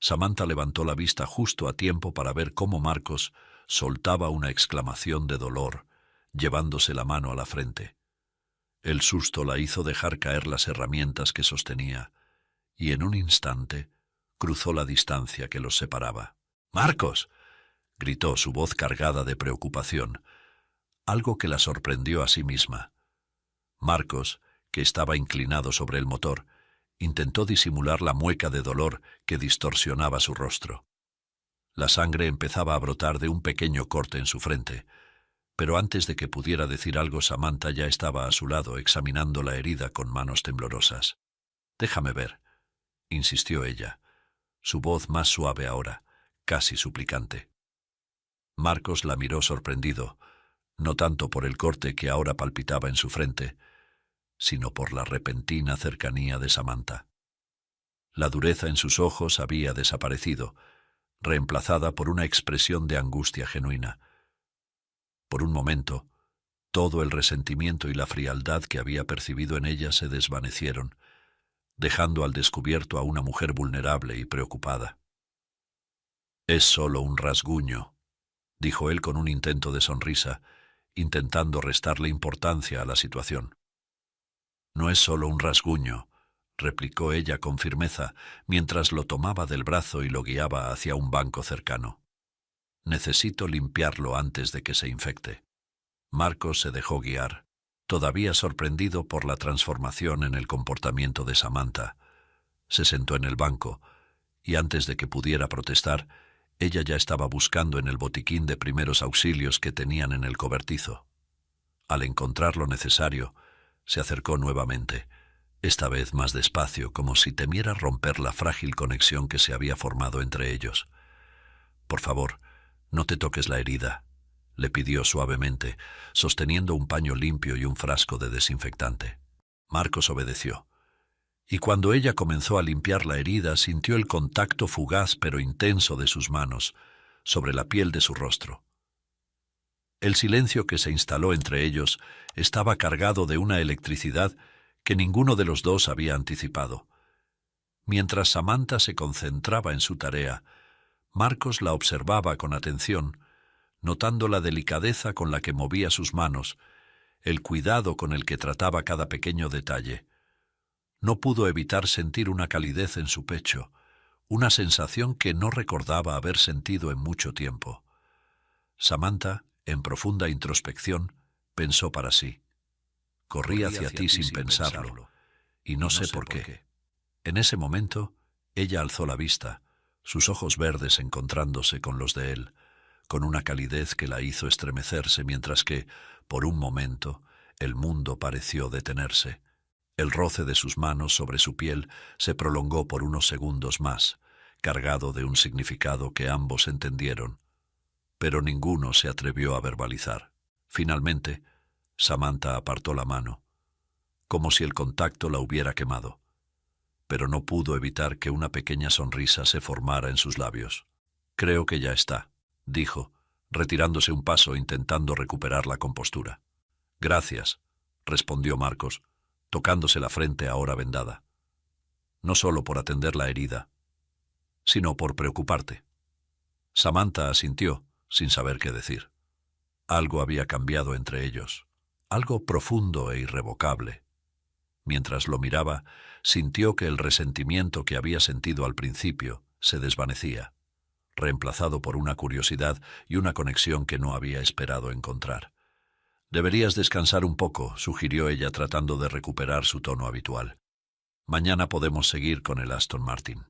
Samantha levantó la vista justo a tiempo para ver cómo Marcos soltaba una exclamación de dolor, llevándose la mano a la frente. El susto la hizo dejar caer las herramientas que sostenía, y en un instante cruzó la distancia que los separaba. ¡Marcos!, gritó, su voz cargada de preocupación, algo que la sorprendió a sí misma. Marcos, que estaba inclinado sobre el motor, intentó disimular la mueca de dolor que distorsionaba su rostro. La sangre empezaba a brotar de un pequeño corte en su frente, pero antes de que pudiera decir algo, Samantha ya estaba a su lado, examinando la herida con manos temblorosas. «Déjame ver», insistió ella, su voz más suave ahora, casi suplicante. Marcos la miró sorprendido, no tanto por el corte que ahora palpitaba en su frente, sino por la repentina cercanía de Samantha. La dureza en sus ojos había desaparecido, reemplazada por una expresión de angustia genuina. Por un momento, todo el resentimiento y la frialdad que había percibido en ella se desvanecieron, dejando al descubierto a una mujer vulnerable y preocupada. «Es solo un rasguño», dijo él con un intento de sonrisa, intentando restarle importancia a la situación. «No es solo un rasguño», replicó ella con firmeza, mientras lo tomaba del brazo y lo guiaba hacia un banco cercano. «Necesito limpiarlo antes de que se infecte». Marcos se dejó guiar, todavía sorprendido por la transformación en el comportamiento de Samantha. Se sentó en el banco, y antes de que pudiera protestar, ella ya estaba buscando en el botiquín de primeros auxilios que tenían en el cobertizo. Al encontrar lo necesario, se acercó nuevamente, esta vez más despacio, como si temiera romper la frágil conexión que se había formado entre ellos. «Por favor, no te toques la herida», le pidió suavemente, sosteniendo un paño limpio y un frasco de desinfectante. Marcos obedeció, y cuando ella comenzó a limpiar la herida, sintió el contacto fugaz pero intenso de sus manos sobre la piel de su rostro. El silencio que se instaló entre ellos estaba cargado de una electricidad que ninguno de los dos había anticipado. Mientras Samantha se concentraba en su tarea, Marcos la observaba con atención, notando la delicadeza con la que movía sus manos, el cuidado con el que trataba cada pequeño detalle. No pudo evitar sentir una calidez en su pecho, una sensación que no recordaba haber sentido en mucho tiempo. Samantha, en profunda introspección, pensó para sí: «Corrí hacia ti sin pensarlo, y no sé por qué». En ese momento, ella alzó la vista, sus ojos verdes encontrándose con los de él, con una calidez que la hizo estremecerse, mientras que, por un momento, el mundo pareció detenerse. El roce de sus manos sobre su piel se prolongó por unos segundos más, cargado de un significado que ambos entendieron, pero ninguno se atrevió a verbalizar. Finalmente, Samantha apartó la mano, como si el contacto la hubiera quemado, pero no pudo evitar que una pequeña sonrisa se formara en sus labios. «Creo que ya está», dijo, retirándose un paso intentando recuperar la compostura. «Gracias», respondió Marcos, tocándose la frente ahora vendada. «No solo por atender la herida, sino por preocuparte». Samantha asintió, sin saber qué decir. Algo había cambiado entre ellos, algo profundo e irrevocable. Mientras lo miraba, sintió que el resentimiento que había sentido al principio se desvanecía, reemplazado por una curiosidad y una conexión que no había esperado encontrar. «Deberías descansar un poco», sugirió ella, tratando de recuperar su tono habitual. «Mañana podemos seguir con el Aston Martin».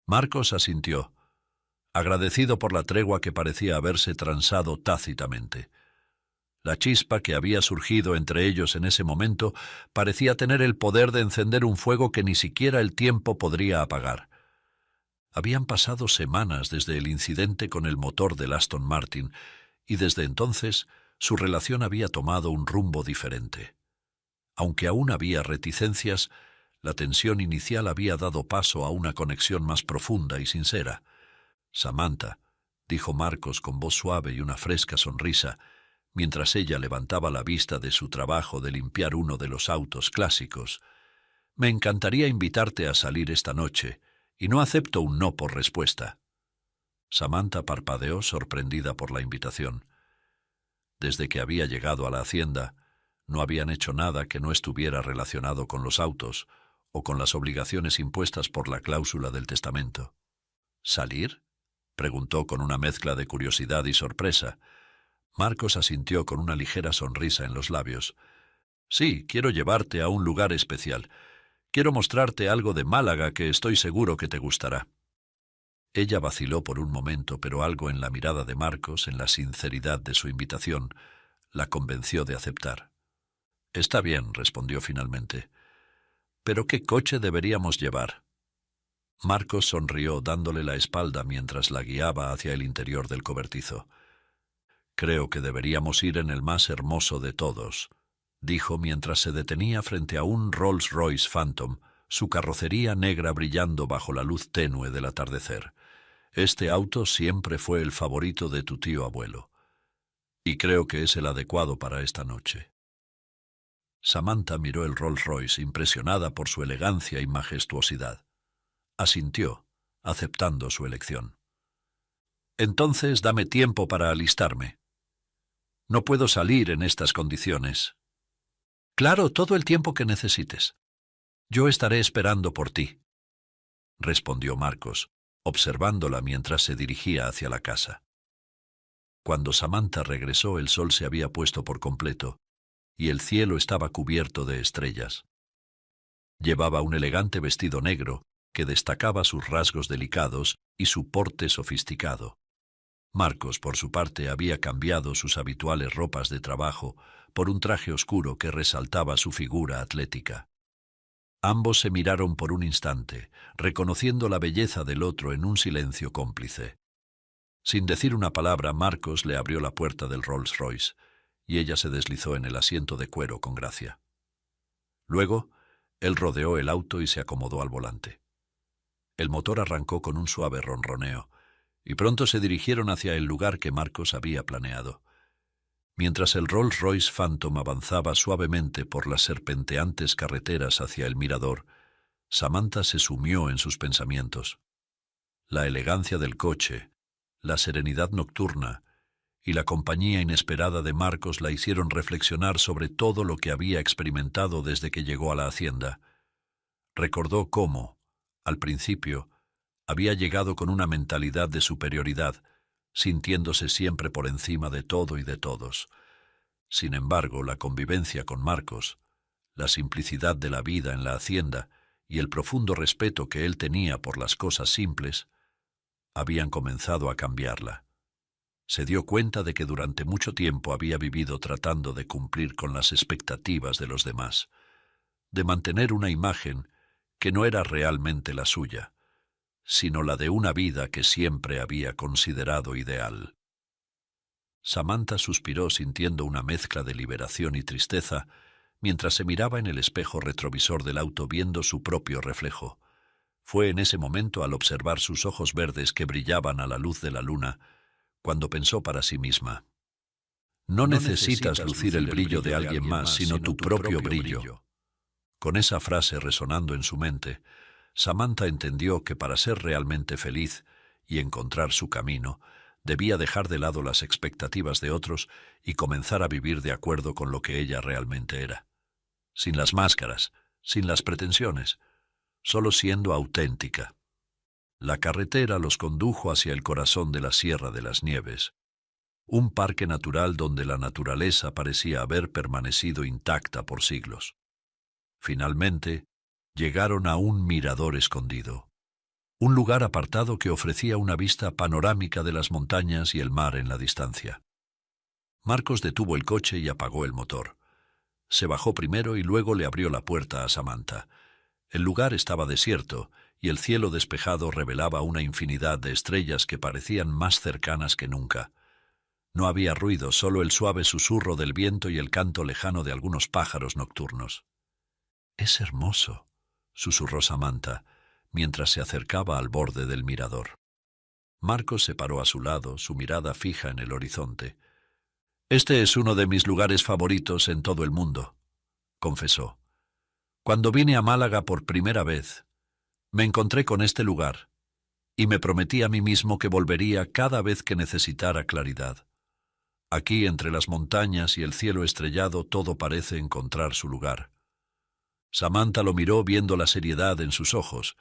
Marcos asintió, agradecido por la tregua que parecía haberse transado tácitamente. La chispa que había surgido entre ellos en ese momento parecía tener el poder de encender un fuego que ni siquiera el tiempo podría apagar. Habían pasado semanas desde el incidente con el motor del Aston Martin, y desde entonces su relación había tomado un rumbo diferente. Aunque aún había reticencias, la tensión inicial había dado paso a una conexión más profunda y sincera. «Samantha», dijo Marcos con voz suave y una fresca sonrisa, mientras ella levantaba la vista de su trabajo de limpiar uno de los autos clásicos, «me encantaría invitarte a salir esta noche, y no acepto un no por respuesta». Samantha parpadeó sorprendida por la invitación. Desde que había llegado a la hacienda, no habían hecho nada que no estuviera relacionado con los autos o con las obligaciones impuestas por la cláusula del testamento. «¿Salir?», preguntó con una mezcla de curiosidad y sorpresa. Marcos asintió con una ligera sonrisa en los labios. «Sí, quiero llevarte a un lugar especial. Quiero mostrarte algo de Málaga que estoy seguro que te gustará». Ella vaciló por un momento, pero algo en la mirada de Marcos, en la sinceridad de su invitación, la convenció de aceptar. «Está bien», respondió finalmente. «¿Pero qué coche deberíamos llevar?» Marcos sonrió dándole la espalda mientras la guiaba hacia el interior del cobertizo. «Creo que deberíamos ir en el más hermoso de todos», dijo mientras se detenía frente a un Rolls-Royce Phantom, su carrocería negra brillando bajo la luz tenue del atardecer. «Este auto siempre fue el favorito de tu tío abuelo, y creo que es el adecuado para esta noche». Samantha miró el Rolls-Royce impresionada por su elegancia y majestuosidad. Asintió, aceptando su elección. «Entonces dame tiempo para alistarme. No puedo salir en estas condiciones». «Claro, todo el tiempo que necesites. Yo estaré esperando por ti», respondió Marcos, observándola mientras se dirigía hacia la casa. Cuando Samantha regresó, el sol se había puesto por completo y el cielo estaba cubierto de estrellas. Llevaba un elegante vestido negro que destacaba sus rasgos delicados y su porte sofisticado. Marcos, por su parte, había cambiado sus habituales ropas de trabajo por un traje oscuro que resaltaba su figura atlética. Ambos se miraron por un instante, reconociendo la belleza del otro en un silencio cómplice. Sin decir una palabra, Marcos le abrió la puerta del Rolls-Royce y ella se deslizó en el asiento de cuero con gracia. Luego, él rodeó el auto y se acomodó al volante. El motor arrancó con un suave ronroneo, y pronto se dirigieron hacia el lugar que Marcos había planeado. Mientras el Rolls-Royce Phantom avanzaba suavemente por las serpenteantes carreteras hacia el mirador, Samantha se sumió en sus pensamientos. La elegancia del coche, la serenidad nocturna y la compañía inesperada de Marcos la hicieron reflexionar sobre todo lo que había experimentado desde que llegó a la hacienda. Recordó cómo, al principio, había llegado con una mentalidad de superioridad, sintiéndose siempre por encima de todo y de todos. Sin embargo, la convivencia con Marcos, la simplicidad de la vida en la hacienda y el profundo respeto que él tenía por las cosas simples, habían comenzado a cambiarla. Se dio cuenta de que durante mucho tiempo había vivido tratando de cumplir con las expectativas de los demás, de mantener una imagen que no era realmente la suya, sino la de una vida que siempre había considerado ideal. Samantha suspiró sintiendo una mezcla de liberación y tristeza mientras se miraba en el espejo retrovisor del auto viendo su propio reflejo. Fue en ese momento, al observar sus ojos verdes que brillaban a la luz de la luna, cuando pensó para sí misma: «No necesitas lucir el brillo de alguien más, sino tu propio brillo». Con esa frase resonando en su mente, Samantha entendió que para ser realmente feliz y encontrar su camino, debía dejar de lado las expectativas de otros y comenzar a vivir de acuerdo con lo que ella realmente era. Sin las máscaras, sin las pretensiones, solo siendo auténtica. La carretera los condujo hacia el corazón de la Sierra de las Nieves, un parque natural donde la naturaleza parecía haber permanecido intacta por siglos. Finalmente, llegaron a un mirador escondido, un lugar apartado que ofrecía una vista panorámica de las montañas y el mar en la distancia. Marcos detuvo el coche y apagó el motor. Se bajó primero y luego le abrió la puerta a Samantha. El lugar estaba desierto y el cielo despejado revelaba una infinidad de estrellas que parecían más cercanas que nunca. No había ruido, solo el suave susurro del viento y el canto lejano de algunos pájaros nocturnos. «Es hermoso», susurró Samantha, mientras se acercaba al borde del mirador. Marcos se paró a su lado, su mirada fija en el horizonte. «Este es uno de mis lugares favoritos en todo el mundo», confesó. «Cuando vine a Málaga por primera vez, me encontré con este lugar y me prometí a mí mismo que volvería cada vez que necesitara claridad. Aquí, entre las montañas y el cielo estrellado, todo parece encontrar su lugar». Samantha lo miró viendo la seriedad en sus ojos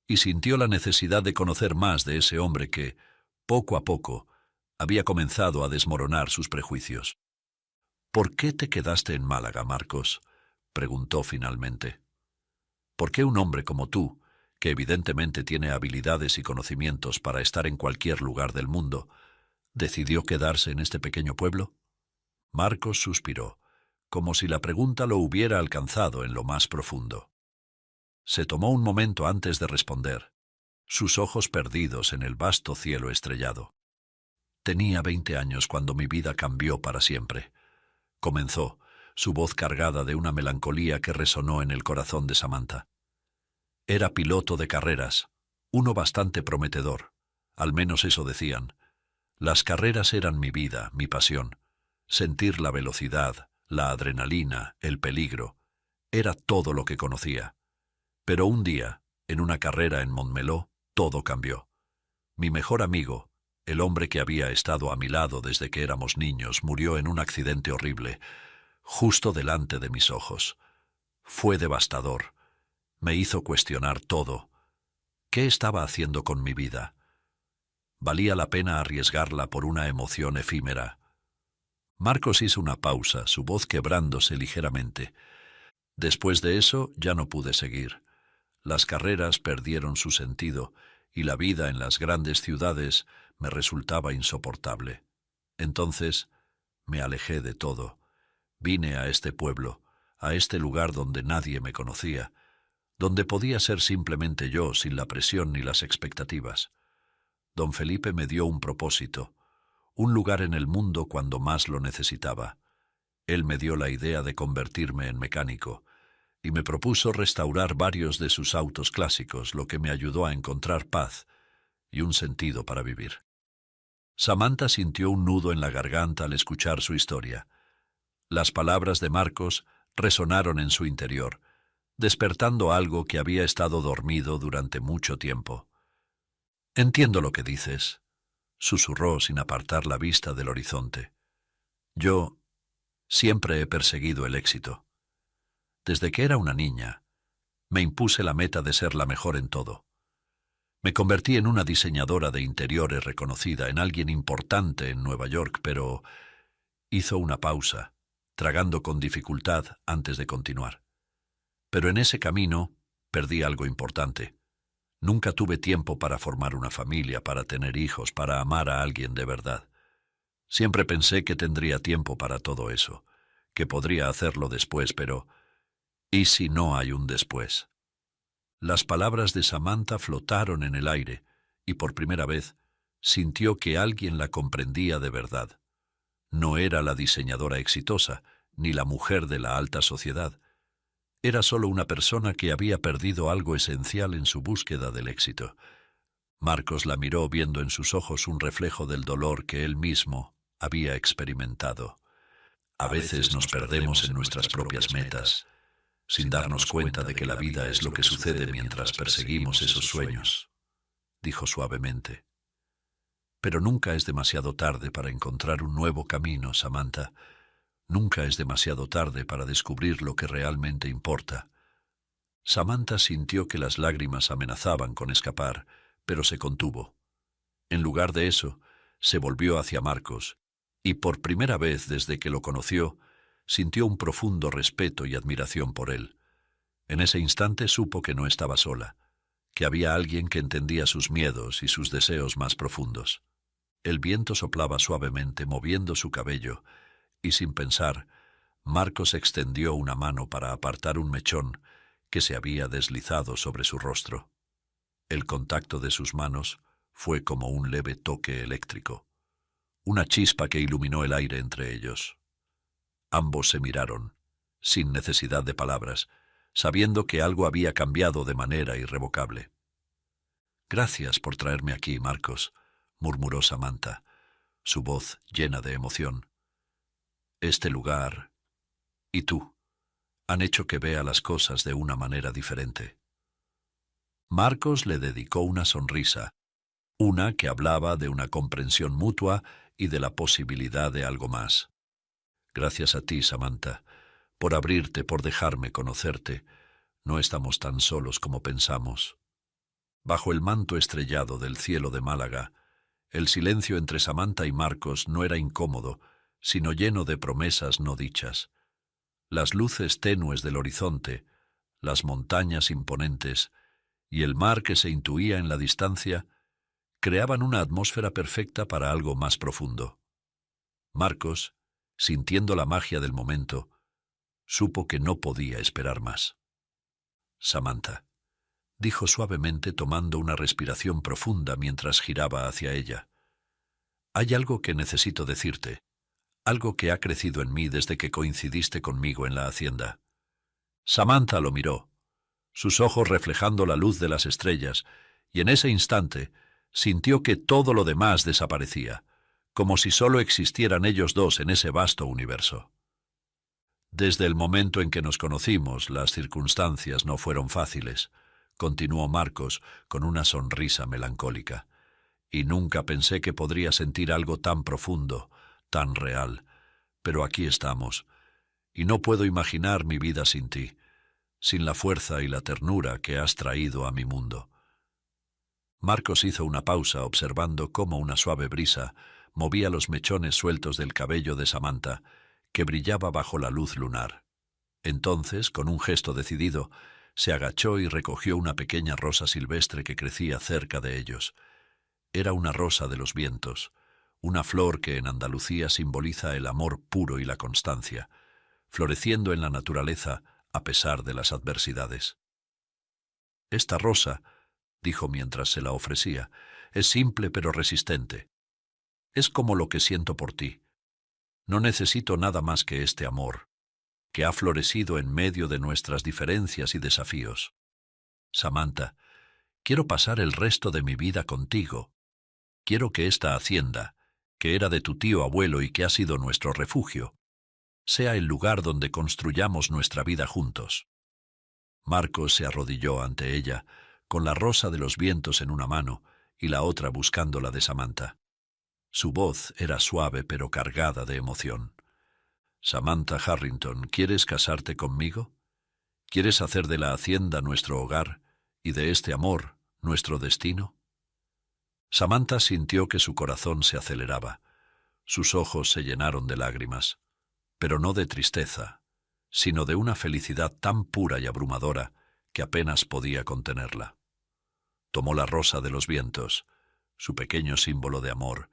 y sintió la necesidad de conocer más de ese hombre que, poco a poco, había comenzado a desmoronar sus prejuicios. «¿Por qué te quedaste en Málaga, Marcos?», preguntó finalmente. «¿Por qué un hombre como tú, que evidentemente tiene habilidades y conocimientos para estar en cualquier lugar del mundo, decidió quedarse en este pequeño pueblo?» Marcos suspiró, como si la pregunta lo hubiera alcanzado en lo más profundo. Se tomó un momento antes de responder, sus ojos perdidos en el vasto cielo estrellado. «Tenía 20 años cuando mi vida cambió para siempre», comenzó, su voz cargada de una melancolía que resonó en el corazón de Samantha. «Era piloto de carreras, uno bastante prometedor, al menos eso decían. Las carreras eran mi vida, mi pasión. Sentir la velocidad, la adrenalina, el peligro, era todo lo que conocía. Pero un día, en una carrera en Montmeló, todo cambió. Mi mejor amigo, el hombre que había estado a mi lado desde que éramos niños, murió en un accidente horrible, justo delante de mis ojos. Fue devastador. Me hizo cuestionar todo. ¿Qué estaba haciendo con mi vida? ¿Valía la pena arriesgarla por una emoción efímera? Marcos hizo una pausa, su voz quebrándose ligeramente. Después de eso ya no pude seguir. Las carreras perdieron su sentido y la vida en las grandes ciudades me resultaba insoportable. Entonces me alejé de todo. Vine a este pueblo, a este lugar donde nadie me conocía, donde podía ser simplemente yo sin la presión ni las expectativas. Don Felipe me dio un propósito, un lugar en el mundo cuando más lo necesitaba. Él me dio la idea de convertirme en mecánico y me propuso restaurar varios de sus autos clásicos, lo que me ayudó a encontrar paz y un sentido para vivir. Samantha sintió un nudo en la garganta al escuchar su historia. Las palabras de Marcos resonaron en su interior, despertando algo que había estado dormido durante mucho tiempo. «Entiendo lo que dices», susurró sin apartar la vista del horizonte. «Yo siempre he perseguido el éxito. Desde que era una niña, me impuse la meta de ser la mejor en todo. Me convertí en una diseñadora de interiores reconocida, en alguien importante en Nueva York, pero…» Hizo una pausa, tragando con dificultad antes de continuar. «Pero en ese camino perdí algo importante. Nunca tuve tiempo para formar una familia, para tener hijos, para amar a alguien de verdad. Siempre pensé que tendría tiempo para todo eso, que podría hacerlo después, pero ¿y si no hay un después?». Las palabras de Samantha flotaron en el aire y por primera vez sintió que alguien la comprendía de verdad. No era la diseñadora exitosa, ni la mujer de la alta sociedad. Era solo una persona que había perdido algo esencial en su búsqueda del éxito. Marcos la miró viendo en sus ojos un reflejo del dolor que él mismo había experimentado. A veces nos perdemos en nuestras propias metas, sin darnos cuenta de que la vida es lo que sucede mientras perseguimos esos sueños, dijo suavemente. Pero nunca es demasiado tarde para encontrar un nuevo camino, Samantha. Nunca es demasiado tarde para descubrir lo que realmente importa. Samantha sintió que las lágrimas amenazaban con escapar, pero se contuvo. En lugar de eso, se volvió hacia Marcos, y por primera vez desde que lo conoció, sintió un profundo respeto y admiración por él. En ese instante supo que no estaba sola, que había alguien que entendía sus miedos y sus deseos más profundos. El viento soplaba suavemente, moviendo su cabello, y sin pensar, Marcos extendió una mano para apartar un mechón que se había deslizado sobre su rostro. El contacto de sus manos fue como un leve toque eléctrico, una chispa que iluminó el aire entre ellos. Ambos se miraron, sin necesidad de palabras, sabiendo que algo había cambiado de manera irrevocable. «Gracias por traerme aquí, Marcos», murmuró Samantha, su voz llena de emoción. «Este lugar y tú han hecho que vea las cosas de una manera diferente». Marcos le dedicó una sonrisa, una que hablaba de una comprensión mutua y de la posibilidad de algo más. «Gracias a ti, Samantha, por abrirte, por dejarme conocerte. No estamos tan solos como pensamos». Bajo el manto estrellado del cielo de Málaga, el silencio entre Samantha y Marcos no era incómodo, sino lleno de promesas no dichas. Las luces tenues del horizonte, las montañas imponentes y el mar que se intuía en la distancia creaban una atmósfera perfecta para algo más profundo. Marcos, sintiendo la magia del momento, supo que no podía esperar más. «Samantha», dijo suavemente tomando una respiración profunda mientras giraba hacia ella. «Hay algo que necesito decirte, algo que ha crecido en mí desde que coincidiste conmigo en la hacienda». Samantha lo miró, sus ojos reflejando la luz de las estrellas, y en ese instante sintió que todo lo demás desaparecía, como si solo existieran ellos dos en ese vasto universo. «Desde el momento en que nos conocimos, las circunstancias no fueron fáciles», continuó Marcos con una sonrisa melancólica, «y nunca pensé que podría sentir algo tan profundo, tan real. Pero aquí estamos, y no puedo imaginar mi vida sin ti, sin la fuerza y la ternura que has traído a mi mundo». Marcos hizo una pausa observando cómo una suave brisa movía los mechones sueltos del cabello de Samantha, que brillaba bajo la luz lunar. Entonces, con un gesto decidido, se agachó y recogió una pequeña rosa silvestre que crecía cerca de ellos. Era una rosa de los vientos, una flor que en Andalucía simboliza el amor puro y la constancia, floreciendo en la naturaleza a pesar de las adversidades. «Esta rosa», dijo mientras se la ofrecía, «es simple pero resistente. Es como lo que siento por ti. No necesito nada más que este amor, que ha florecido en medio de nuestras diferencias y desafíos. Samantha, quiero pasar el resto de mi vida contigo. Quiero que esta hacienda, que era de tu tío abuelo y que ha sido nuestro refugio, sea el lugar donde construyamos nuestra vida juntos». Marcos se arrodilló ante ella, con la rosa de los vientos en una mano y la otra buscando la de Samantha. Su voz era suave pero cargada de emoción. «Samantha Harrington, ¿quieres casarte conmigo? ¿Quieres hacer de la hacienda nuestro hogar y de este amor nuestro destino?» Samantha sintió que su corazón se aceleraba. Sus ojos se llenaron de lágrimas, pero no de tristeza, sino de una felicidad tan pura y abrumadora que apenas podía contenerla. Tomó la rosa de los vientos, su pequeño símbolo de amor,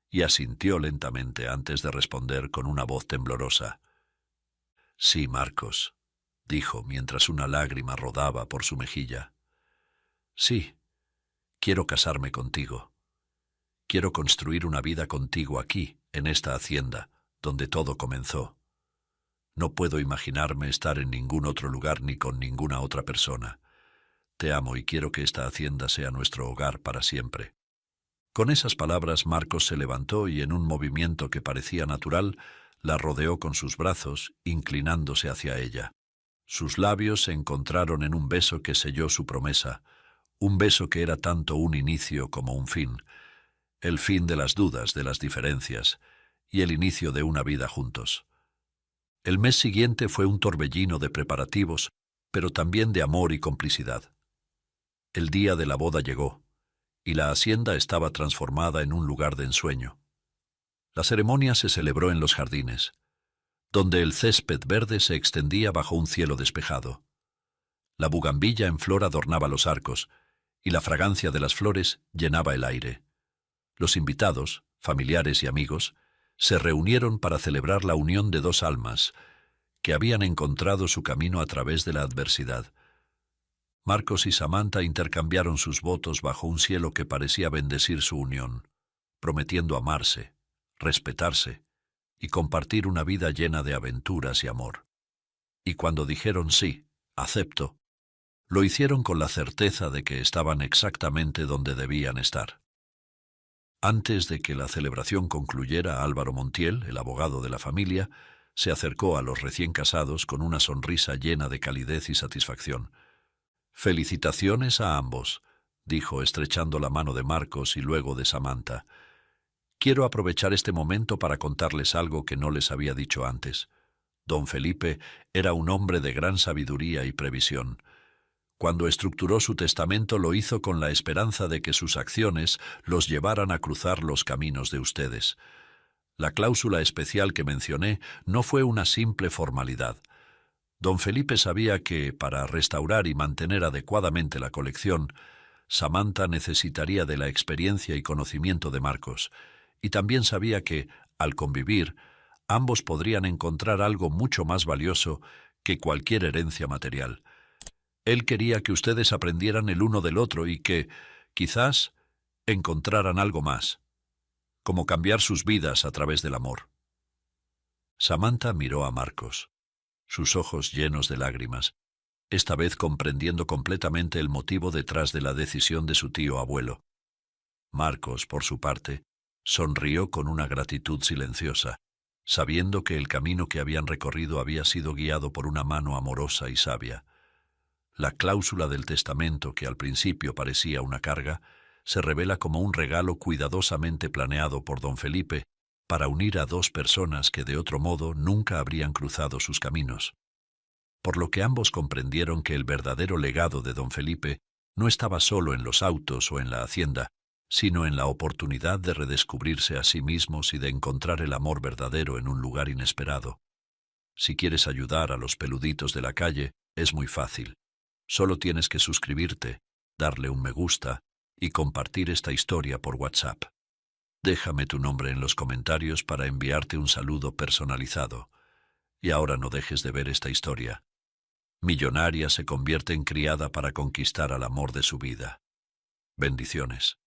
y asintió lentamente antes de responder con una voz temblorosa. «Sí, Marcos», dijo mientras una lágrima rodaba por su mejilla. «Sí, quiero casarme contigo. Quiero construir una vida contigo aquí, en esta hacienda, donde todo comenzó. No puedo imaginarme estar en ningún otro lugar ni con ninguna otra persona. Te amo y quiero que esta hacienda sea nuestro hogar para siempre». Con esas palabras Marcos se levantó y en un movimiento que parecía natural, la rodeó con sus brazos, inclinándose hacia ella. Sus labios se encontraron en un beso que selló su promesa, un beso que era tanto un inicio como un fin, el fin de las dudas, de las diferencias, y el inicio de una vida juntos. El mes siguiente fue un torbellino de preparativos, pero también de amor y complicidad. El día de la boda llegó, y la hacienda estaba transformada en un lugar de ensueño. La ceremonia se celebró en los jardines, donde el césped verde se extendía bajo un cielo despejado. La bugambilla en flor adornaba los arcos, y la fragancia de las flores llenaba el aire. Los invitados, familiares y amigos, se reunieron para celebrar la unión de dos almas que habían encontrado su camino a través de la adversidad. Marcos y Samantha intercambiaron sus votos bajo un cielo que parecía bendecir su unión, prometiendo amarse, respetarse y compartir una vida llena de aventuras y amor. Y cuando dijeron sí, acepto, lo hicieron con la certeza de que estaban exactamente donde debían estar. Antes de que la celebración concluyera, Álvaro Montiel, el abogado de la familia, se acercó a los recién casados con una sonrisa llena de calidez y satisfacción. «Felicitaciones a ambos», dijo estrechando la mano de Marcos y luego de Samantha. «Quiero aprovechar este momento para contarles algo que no les había dicho antes. Don Felipe era un hombre de gran sabiduría y previsión. Cuando estructuró su testamento lo hizo con la esperanza de que sus acciones los llevaran a cruzar los caminos de ustedes. La cláusula especial que mencioné no fue una simple formalidad. Don Felipe sabía que, para restaurar y mantener adecuadamente la colección, Samantha necesitaría de la experiencia y conocimiento de Marcos, y también sabía que, al convivir, ambos podrían encontrar algo mucho más valioso que cualquier herencia material. Él quería que ustedes aprendieran el uno del otro y que, quizás, encontraran algo más, como cambiar sus vidas a través del amor. Samantha miró a Marcos, sus ojos llenos de lágrimas, esta vez comprendiendo completamente el motivo detrás de la decisión de su tío abuelo. Marcos, por su parte, sonrió con una gratitud silenciosa, sabiendo que el camino que habían recorrido había sido guiado por una mano amorosa y sabia. La cláusula del testamento, que al principio parecía una carga, se revela como un regalo cuidadosamente planeado por don Felipe para unir a dos personas que de otro modo nunca habrían cruzado sus caminos. Por lo que ambos comprendieron que el verdadero legado de don Felipe no estaba solo en los autos o en la hacienda, sino en la oportunidad de redescubrirse a sí mismos y de encontrar el amor verdadero en un lugar inesperado. Si quieres ayudar a los peluditos de la calle, es muy fácil. Solo tienes que suscribirte, darle un me gusta y compartir esta historia por WhatsApp. Déjame tu nombre en los comentarios para enviarte un saludo personalizado. Y ahora no dejes de ver esta historia. Millonaria se convierte en criada para conquistar al amor de su vida. Bendiciones.